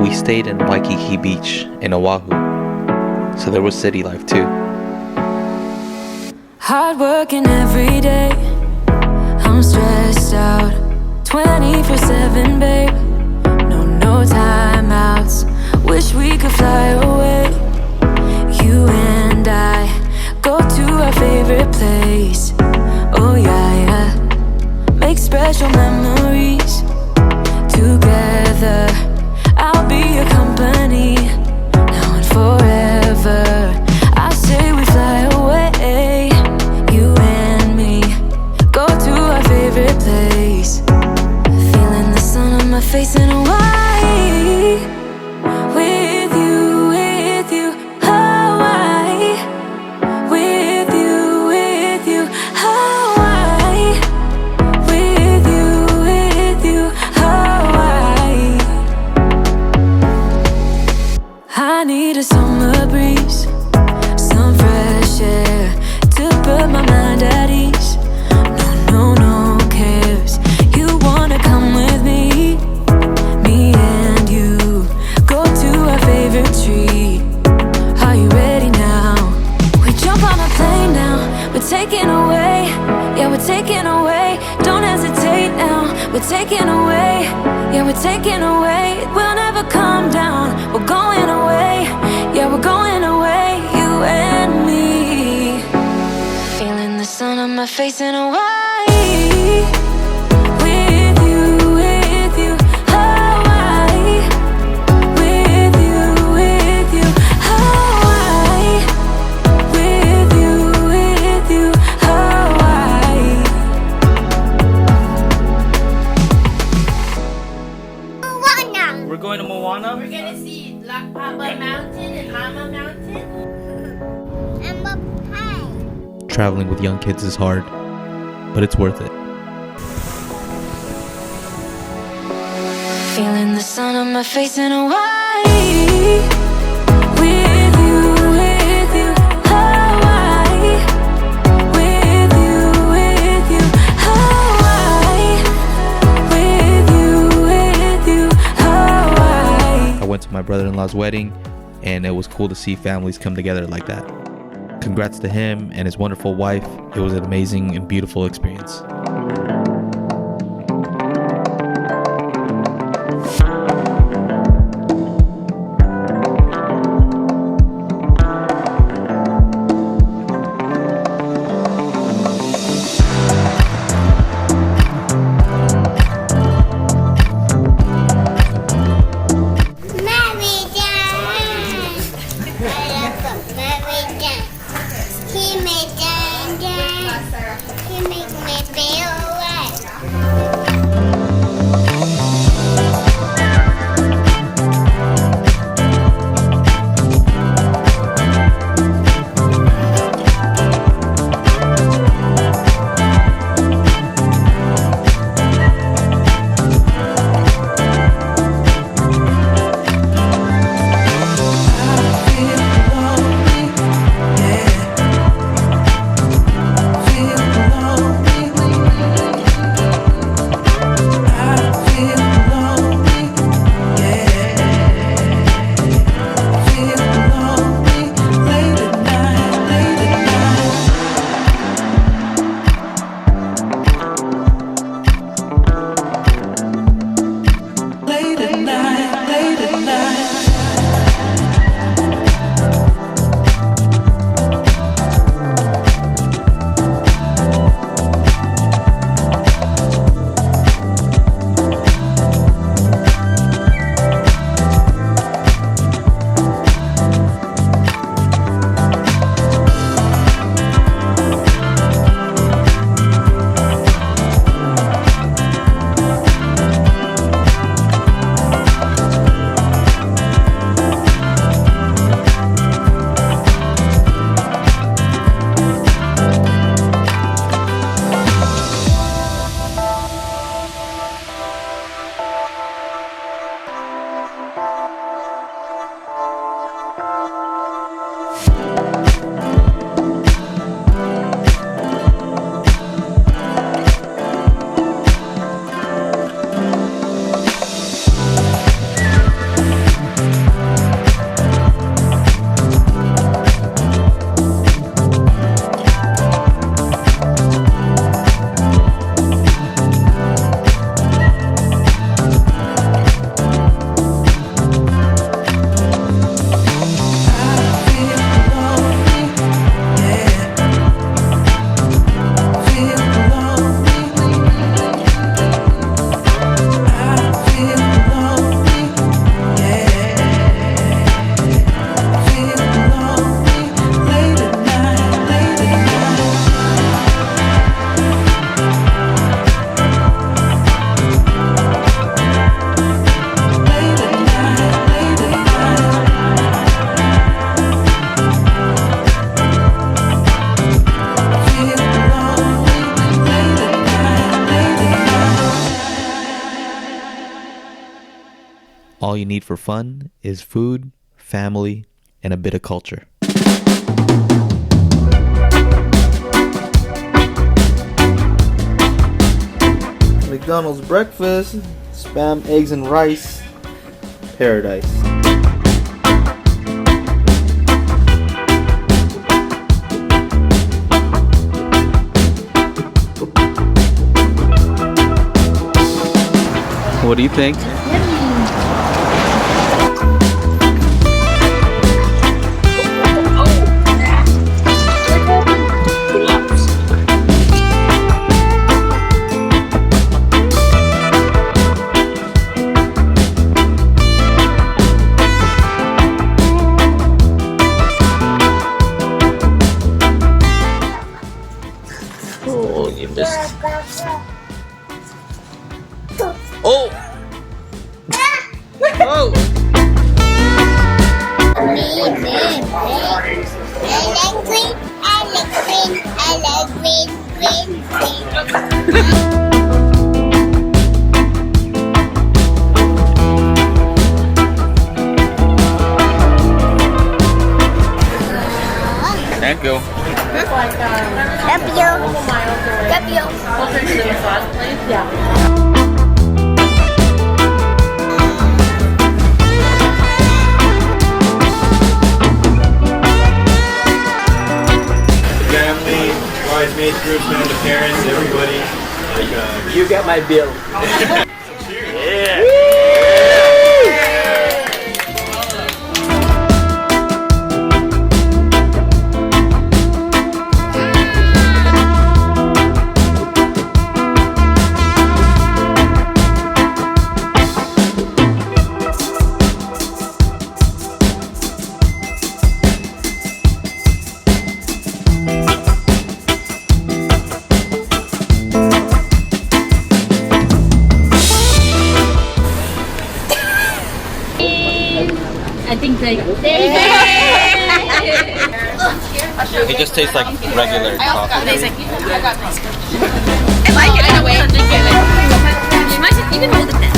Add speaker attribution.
Speaker 1: We stayed in Waikiki Beach in Oahu, so there was city life too.
Speaker 2: Hard working every day, I'm stressed out 24/7, babe. No timeouts, wish we could fly away. You and I go to our favorite place. Oh yeah, yeah. Make special memories together. I'll be your company now and forever. I say we fly away, you and me, go to our favorite place. Feeling the sun on my face in Hawaii. With you, Hawaii. With you, Hawaii. With you, Hawaii. I need a summer breeze, some fresh air to put my mind at ease. No cares. You wanna come with me? Me and you go to our favorite tree. Are you ready now? We jump on a plane now. We're taking away. Yeah, we're taking away. Don't hesitate now. We're taking away. Yeah, we're taking away. We'll never come down. We're going away. Yeah, we're going away. You and me. Feeling the sun on my face in Hawaii. With you, Hawaii. With you, Hawaii. With you, Hawaii.
Speaker 3: We're going to Moana.
Speaker 4: We're gonna see Laowa Mountain and Mama Mountain. And the pie.
Speaker 1: Traveling with young kids is hard, but it's worth it.
Speaker 2: Feeling the sun on my face in Hawaii. With you, Hawaii. With you, Hawaii. With you, Hawaii.
Speaker 1: I went to my brother-in-law's wedding, and it was cool to see families come together like that. Congrats to him and his wonderful wife. It was an amazing and beautiful experience.
Speaker 4: He made me
Speaker 1: All you need for fun is food, family, and a bit of culture. McDonald's breakfast, Spam, eggs, and rice. Paradise. What do you think? Oh, you missed. Oh! Oh! Thank you.
Speaker 5: Family, bridesmaids, groomsmen, the parents, everybody. Like,
Speaker 6: You got my bill.
Speaker 5: yeah.
Speaker 3: I think like
Speaker 1: It just tastes like regular coffee.
Speaker 3: I like it in a way. You can hold it then.